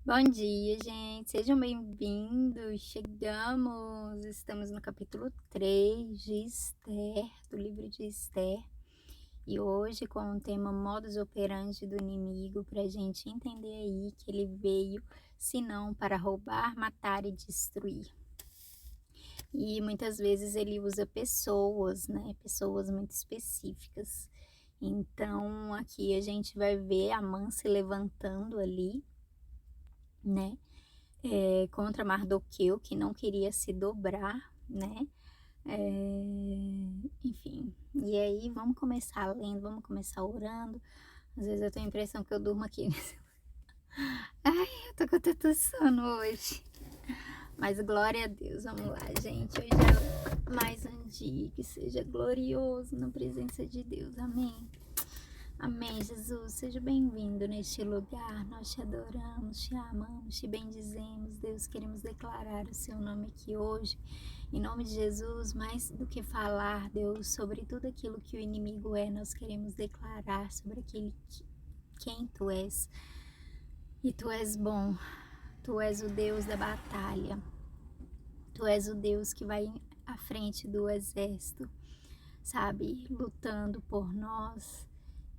Bom dia, gente. Sejam bem-vindos. Estamos no capítulo 3 de Esther, do livro de Esther, e hoje com o tema modus operandi do inimigo, para a gente entender aí que ele veio, senão para roubar, matar e destruir. E muitas vezes ele usa pessoas, né? Pessoas muito específicas. Então, aqui a gente vai ver Amã se levantando ali, né? Contra Mardoqueu, que não queria se dobrar, né? Enfim, e aí vamos começar lendo, vamos começar orando. Às vezes eu tenho a impressão que eu durmo aqui. Ai, eu tô com tanto sono hoje. Mas glória a Deus, vamos lá, gente. Hoje é mais um dia que seja glorioso na presença de Deus, amém. Amém, Jesus, seja bem-vindo neste lugar, nós te adoramos, te amamos, te bendizemos, Deus, queremos declarar o seu nome aqui hoje, em nome de Jesus, mais do que falar, Deus, sobre tudo aquilo que o inimigo é, nós queremos declarar sobre quem tu és, e tu és bom, tu és o Deus da batalha, tu és o Deus que vai à frente do exército, sabe, lutando por nós.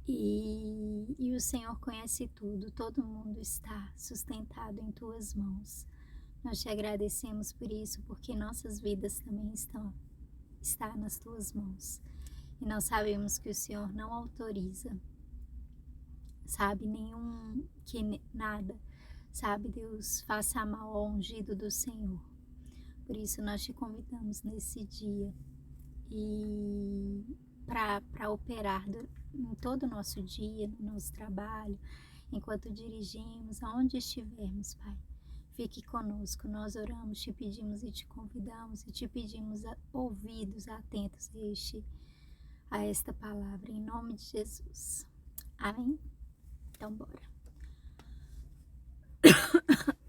E o Senhor conhece tudo, todo mundo está sustentado em tuas mãos. Nós te agradecemos por isso, porque nossas vidas também está nas tuas mãos. E nós sabemos que o Senhor não autoriza, sabe, nada, sabe, Deus, faça mal ao ungido do Senhor. Por isso nós te convidamos nesse dia e para operar em todo o nosso dia, no nosso trabalho, enquanto dirigimos, aonde estivermos, Pai. Fique conosco, nós oramos, te pedimos e te convidamos e te pedimos ouvidos atentos a esta palavra, em nome de Jesus. Amém? Então, bora.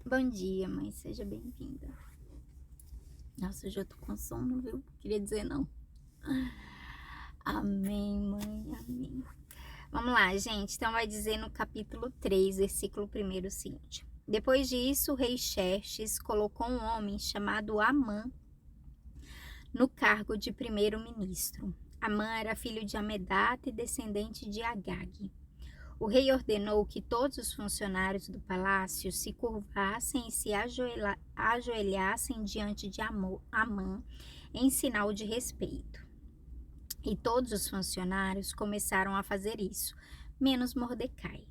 Bom dia, mãe, seja bem-vinda. Nossa, hoje eu tô com sono, viu? Queria dizer não. Amém, mãe, amém. Vamos lá, gente. Então vai dizer no capítulo 3, versículo 1 o seguinte: Depois disso, o rei Xerxes colocou um homem chamado Amã no cargo de primeiro-ministro. Amã era filho de Amedata e descendente de Agag. O rei ordenou que todos os funcionários do palácio se curvassem e se ajoelhassem diante de Amã em sinal de respeito. E todos os funcionários começaram a fazer isso, menos Mordecai.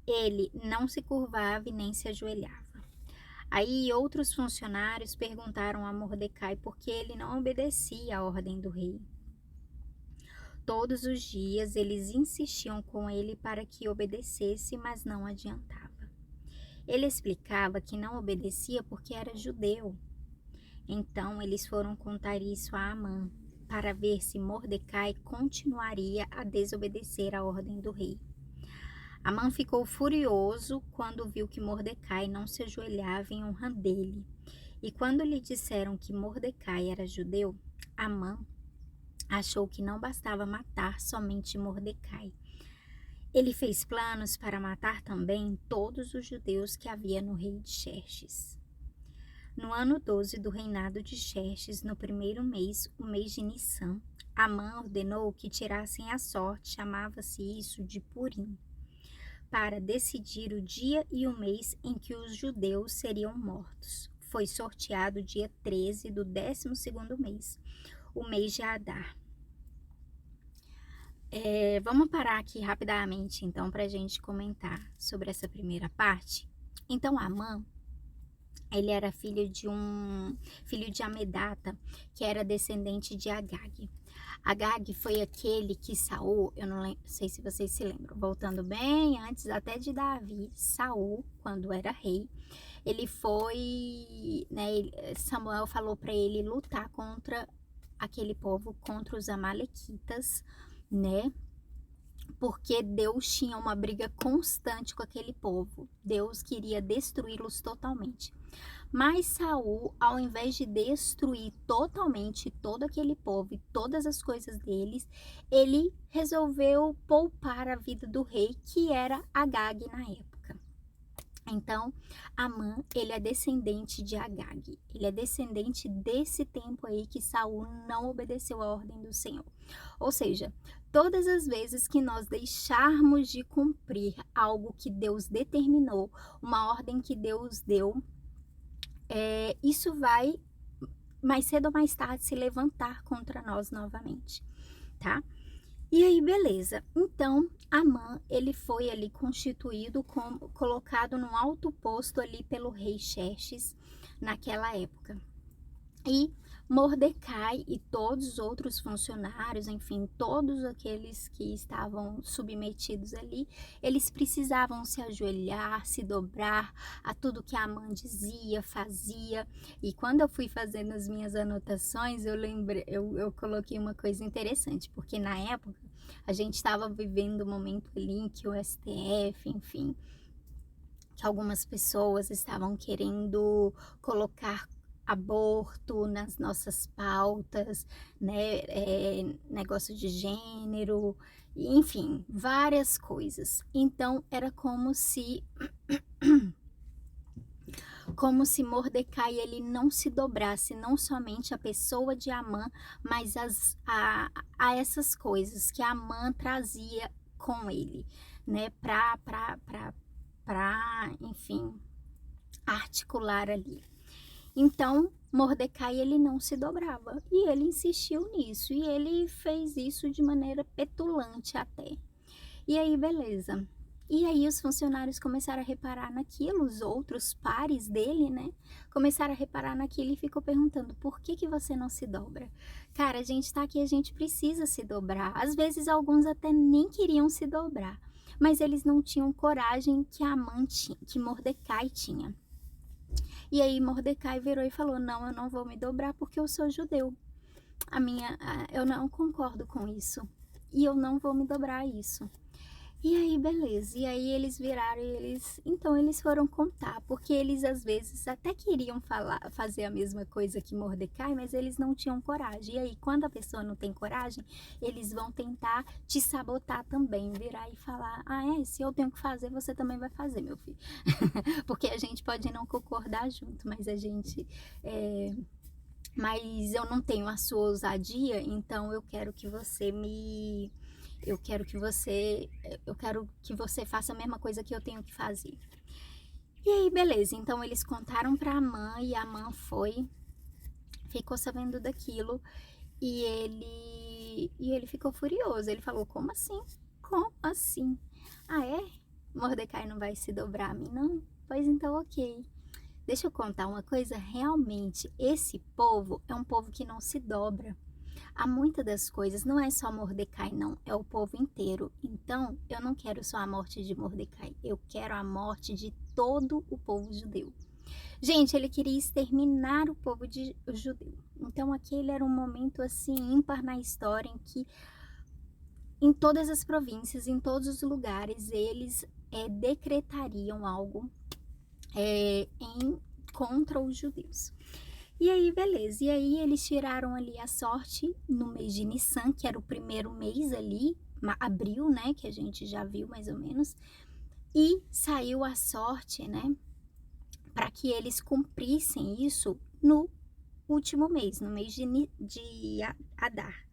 Ele não se curvava e nem se ajoelhava. Aí outros funcionários perguntaram a Mordecai por que ele não obedecia à ordem do rei. Todos os dias eles insistiam com ele para que obedecesse, mas não adiantava. Ele explicava que não obedecia porque era judeu. Então eles foram contar isso a Amã, para ver se Mordecai continuaria a desobedecer à ordem do rei. Amã ficou furioso quando viu que Mordecai não se ajoelhava em honra dele. E quando lhe disseram que Mordecai era judeu, Amã achou que não bastava matar somente Mordecai. Ele fez planos para matar também todos os judeus que havia no rei de Xerxes. No ano 12 do reinado de Xerxes, no primeiro mês, o mês de Nissan, Amã ordenou que tirassem a sorte, chamava-se isso de Purim, para decidir o dia e o mês em que os judeus seriam mortos. Foi sorteado o dia 13 do 12º mês, o mês de Adar. Vamos parar aqui rapidamente, então, para a gente comentar sobre essa primeira parte. Então, Amã, ele era filho de Amedata, que era descendente de Agag. Agag foi aquele que Saul, eu não sei se vocês se lembram, voltando bem antes até de Davi, Saul, quando era rei, ele foi, né, Samuel falou para ele lutar contra aquele povo, contra os amalequitas, né? Porque Deus tinha uma briga constante com aquele povo. Deus queria destruí-los totalmente. Mas Saul, ao invés de destruir totalmente todo aquele povo e todas as coisas deles, ele resolveu poupar a vida do rei, que era Agag na época. Então, Amã, ele é descendente de Agag. Ele é descendente desse tempo aí que Saul não obedeceu a ordem do Senhor. Ou seja, todas as vezes que nós deixarmos de cumprir algo que Deus determinou, uma ordem que Deus deu, isso vai, mais cedo ou mais tarde, se levantar contra nós novamente, tá? E aí, beleza. Então, Amã, ele foi ali constituído, colocado num alto posto ali pelo rei Xerxes naquela época. E Mordecai e todos os outros funcionários, enfim, todos aqueles que estavam submetidos ali, eles precisavam se ajoelhar, se dobrar a tudo que Amã dizia, fazia. E quando eu fui fazendo as minhas anotações, eu coloquei uma coisa interessante, porque na época a gente estava vivendo um momento ali em que o STF, enfim, que algumas pessoas estavam querendo colocar aborto nas nossas pautas, né, negócio de gênero, enfim, várias coisas. Então, era como se Mordecai ele não se dobrasse, não somente a pessoa de Amã, mas a essas coisas que Amã trazia com ele, né, enfim, articular ali. Então, Mordecai ele não se dobrava e ele insistiu nisso e ele fez isso de maneira petulante até. E aí, beleza. E aí os funcionários começaram a reparar naquilo, os outros pares dele, né? Começaram a reparar naquilo e ficou perguntando, por que você não se dobra? Cara, a gente tá aqui, a gente precisa se dobrar. Às vezes alguns até nem queriam se dobrar, mas eles não tinham coragem que que Mordecai tinha. E aí Mordecai virou e falou, não, eu não vou me dobrar porque eu sou judeu. Eu não concordo com isso. E eu não vou me dobrar a isso. E aí, beleza. E aí eles viraram e então eles foram contar, porque eles às vezes até queriam fazer a mesma coisa que Mordecai, mas eles não tinham coragem. E aí, quando a pessoa não tem coragem, eles vão tentar te sabotar também, virar e falar, se eu tenho que fazer, você também vai fazer, meu filho. Porque a gente pode não concordar junto, mas mas eu não tenho a sua ousadia, então eu quero que você faça a mesma coisa que eu tenho que fazer. E aí, beleza. Então eles contaram para Amã e Amã ficou sabendo daquilo e ele ficou furioso. Ele falou: "Como assim? Como assim? Ah, é? Mordecai não vai se dobrar a mim, não? Pois então, ok." Deixa eu contar uma coisa, realmente, esse povo é um povo que não se dobra. Há muitas das coisas, não é só Mordecai, não, é o povo inteiro. Então, eu não quero só a morte de Mordecai, eu quero a morte de todo o povo judeu. Gente, ele queria exterminar o povo judeu. Então, aquele era um momento assim ímpar na história em que em todas as províncias, em todos os lugares, eles decretariam algo contra os judeus. E aí, beleza. E aí, eles tiraram ali a sorte no mês de Nissan, que era o primeiro mês ali, abril, né? Que a gente já viu mais ou menos. E saiu a sorte, né? Para que eles cumprissem isso no último mês, no mês de Adar,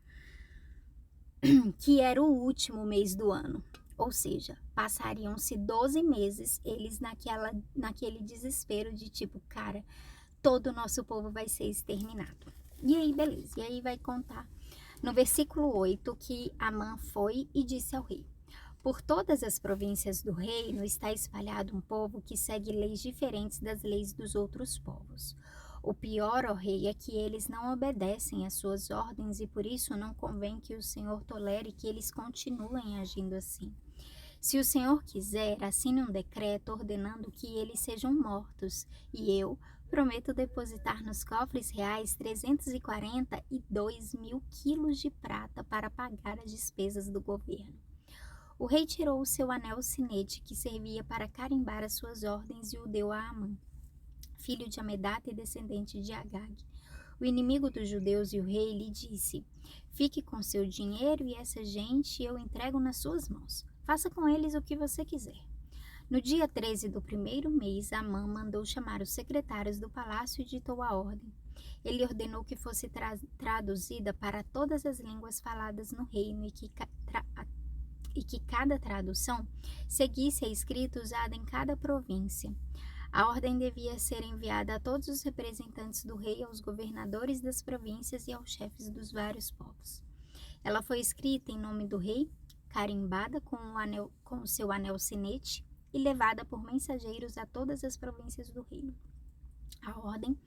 que era o último mês do ano. Ou seja, passariam-se 12 meses eles naquele desespero de tipo, cara, todo o nosso povo vai ser exterminado. E aí, beleza. E aí vai contar no versículo 8 que Amã foi e disse ao rei: por todas as províncias do reino está espalhado um povo que segue leis diferentes das leis dos outros povos. O pior, ó rei, é que eles não obedecem às suas ordens e por isso não convém que o Senhor tolere que eles continuem agindo assim. Se o Senhor quiser, assine um decreto ordenando que eles sejam mortos, e eu prometo depositar nos cofres reais 342 mil quilos de prata para pagar as despesas do governo. O rei tirou o seu anel sinete que servia para carimbar as suas ordens e o deu a Amã, filho de Amedata e descendente de Agag. O inimigo dos judeus e o rei lhe disse: fique com seu dinheiro e essa gente eu entrego nas suas mãos. Faça com eles o que você quiser. No dia 13 do primeiro mês, Amã mandou chamar os secretários do palácio e ditou a ordem. Ele ordenou que fosse traduzida para todas as línguas faladas no reino e que cada tradução seguisse a escrita usada em cada província. A ordem devia ser enviada a todos os representantes do rei, aos governadores das províncias e aos chefes dos vários povos. Ela foi escrita em nome do rei, carimbada com o seu anel sinete e levada por mensageiros a todas as províncias do reino. A ordem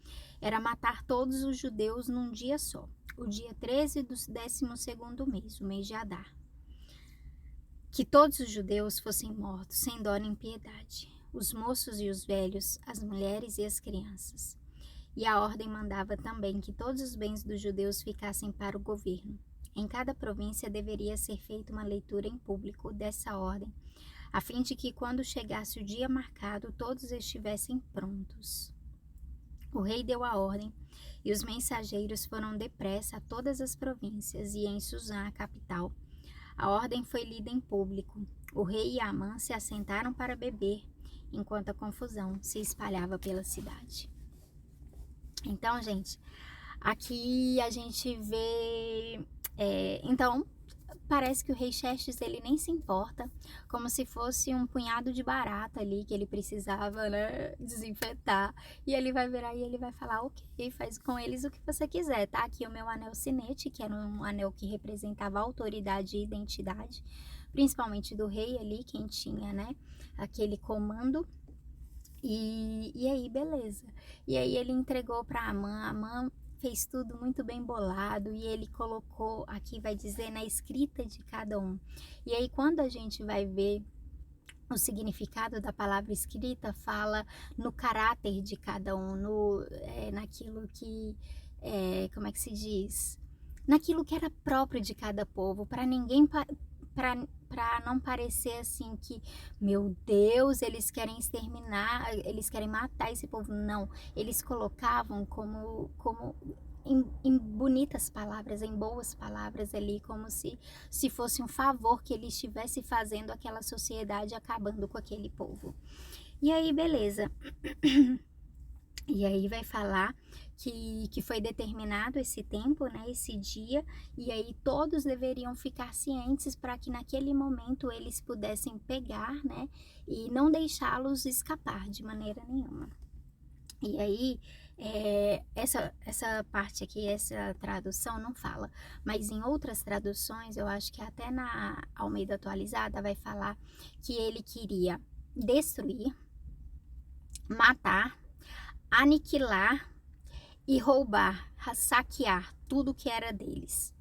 era matar todos os judeus num dia só, o dia 13 do 12º mês, o mês de Adar. Que todos os judeus fossem mortos, sem dó nem piedade, os moços e os velhos, as mulheres e as crianças. E a ordem mandava também que todos os bens dos judeus ficassem para o governo. Em cada província deveria ser feita uma leitura em público dessa ordem, a fim de que, quando chegasse o dia marcado, todos estivessem prontos. O rei deu a ordem, e os mensageiros foram depressa a todas as províncias, e em Suzã, a capital, a ordem foi lida em público. O rei e Amã se assentaram para beber, enquanto a confusão se espalhava pela cidade. Então, gente, aqui a gente vê... Então, parece que o rei Xerxes, ele nem se importa, como se fosse um punhado de barata ali que ele precisava, né, desinfetar. E ele vai virar e ele vai falar, ok, faz com eles o que você quiser, tá? Aqui o meu anel sinete, que era um anel que representava autoridade e identidade, principalmente do rei ali, quem tinha, né, aquele comando. E aí, beleza. E aí ele entregou para Amã fez tudo muito bem bolado e ele colocou, aqui vai dizer, na escrita de cada um. E aí, quando a gente vai ver o significado da palavra escrita, fala no caráter de cada um, naquilo que, como é que se diz? Naquilo que era próprio de cada povo, para ninguém... Para não parecer assim que, meu Deus, eles querem exterminar, eles querem matar esse povo. Não, eles colocavam como em bonitas palavras, em boas palavras ali, como se fosse um favor que ele estivesse fazendo àquela sociedade, acabando com aquele povo. E aí, beleza. E aí vai falar que foi determinado esse tempo, né, esse dia, e aí todos deveriam ficar cientes para que naquele momento eles pudessem pegar, né, e não deixá-los escapar de maneira nenhuma. E aí, essa parte aqui, essa tradução não fala, mas em outras traduções, eu acho que até na Almeida Atualizada vai falar que ele queria destruir, matar, aniquilar e roubar, saquear tudo que era deles.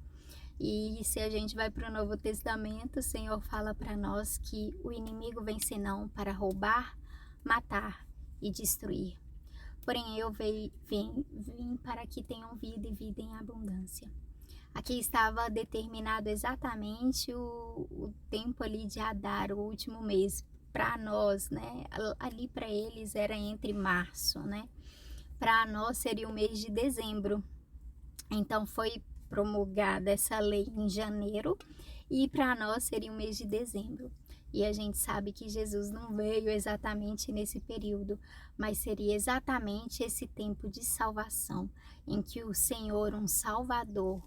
E se a gente vai para o Novo Testamento, o Senhor fala para nós que o inimigo vem senão para roubar, matar e destruir. Porém, eu vim para que tenham vida e vida em abundância. Aqui estava determinado exatamente o tempo ali de Adar, o último mês. Para nós, né? Ali para eles era entre março, né? Para nós seria o mês de dezembro. Então foi promulgada essa lei em janeiro e para nós seria o mês de dezembro. E a gente sabe que Jesus não veio exatamente nesse período, mas seria exatamente esse tempo de salvação em que o Senhor, um Salvador,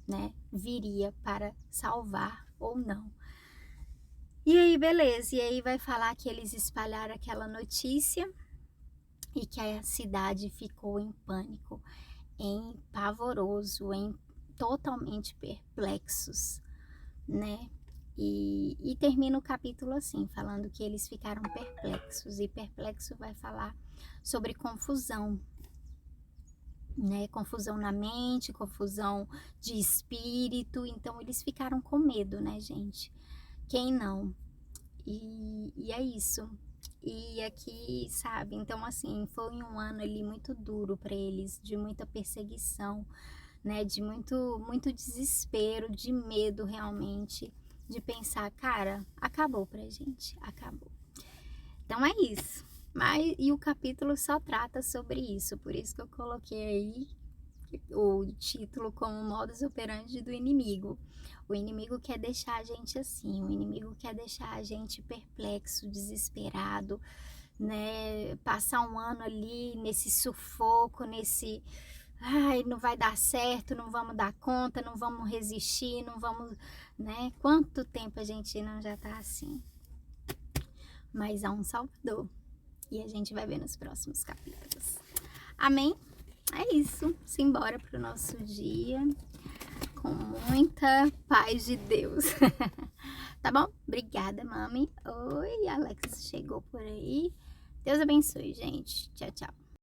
né, viria para salvar ou não. E aí, beleza, e aí vai falar que eles espalharam aquela notícia e que a cidade ficou em pânico, em pavoroso, totalmente perplexos, né? E termina o capítulo assim, falando que eles ficaram perplexos, e perplexo vai falar sobre confusão, né? Confusão na mente, confusão de espírito, então eles ficaram com medo, né, gente? Quem não? E é isso. E aqui, sabe, então assim, foi um ano ali muito duro para eles, de muita perseguição, né, de muito desespero, de medo realmente, de pensar, cara, acabou pra gente, acabou. Então é isso. E o capítulo só trata sobre isso, por isso que eu coloquei aí o título como modus operandi do inimigo. O inimigo quer deixar a gente assim, o inimigo quer deixar a gente perplexo, desesperado, né? Passar um ano ali nesse sufoco, nesse ai, não vai dar certo, não vamos dar conta, não vamos resistir, não vamos, né? Quanto tempo a gente não já tá assim? Mas há um Salvador e a gente vai ver nos próximos capítulos. Amém? É isso. Simbora pro nosso dia com muita paz de Deus. Tá bom? Obrigada, mami. Oi, Alex chegou por aí. Deus abençoe, gente. Tchau, tchau.